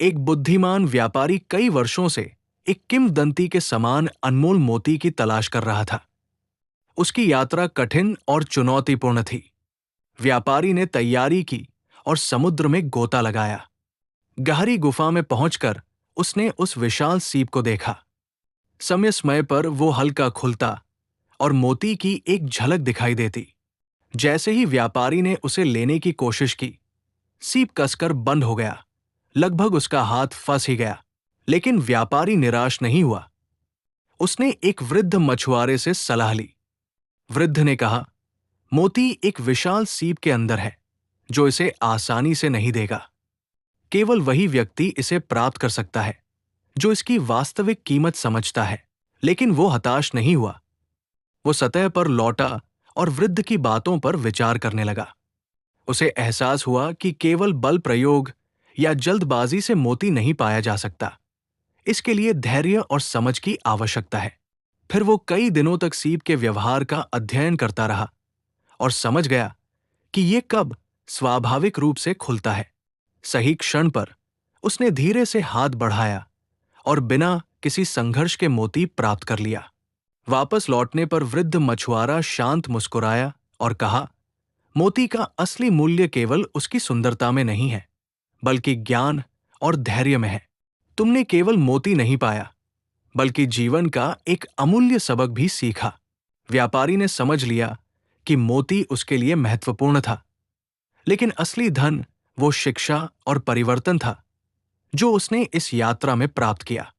एक बुद्धिमान व्यापारी कई वर्षों से एक किंवदंती के समान अनमोल मोती की तलाश कर रहा था। उसकी यात्रा कठिन और चुनौतीपूर्ण थी। व्यापारी ने तैयारी की और समुद्र में गोता लगाया। गहरी गुफा में पहुंचकर उसने उस विशाल सीप को देखा। समय समय पर वो हल्का खुलता और मोती की एक झलक दिखाई देती। जैसे ही व्यापारी ने उसे लेने की कोशिश की, सीप कसकर बंद हो गया। लगभग उसका हाथ फंस ही गया। लेकिन व्यापारी निराश नहीं हुआ। उसने एक वृद्ध मछुआरे से सलाह ली। वृद्ध ने कहा, मोती एक विशाल सीप के अंदर है जो इसे आसानी से नहीं देगा। केवल वही व्यक्ति इसे प्राप्त कर सकता है जो इसकी वास्तविक कीमत समझता है। लेकिन वो हताश नहीं हुआ। वो सतह पर लौटा और वृद्ध की बातों पर विचार करने लगा। उसे एहसास हुआ कि केवल बल प्रयोग या जल्दबाजी से मोती नहीं पाया जा सकता। इसके लिए धैर्य और समझ की आवश्यकता है। फिर वो कई दिनों तक सीप के व्यवहार का अध्ययन करता रहा और समझ गया कि ये कब स्वाभाविक रूप से खुलता है। सही क्षण पर उसने धीरे से हाथ बढ़ाया और बिना किसी संघर्ष के मोती प्राप्त कर लिया। वापस लौटने पर वृद्ध मछुआरा शांत मुस्कुराया और कहा, मोती का असली मूल्य केवल उसकी सुंदरता में नहीं है, बल्कि ज्ञान और धैर्य में है। तुमने केवल मोती नहीं पाया, बल्कि जीवन का एक अमूल्य सबक भी सीखा। व्यापारी ने समझ लिया कि मोती उसके लिए महत्वपूर्ण था, लेकिन असली धन वो शिक्षा और परिवर्तन था जो उसने इस यात्रा में प्राप्त किया।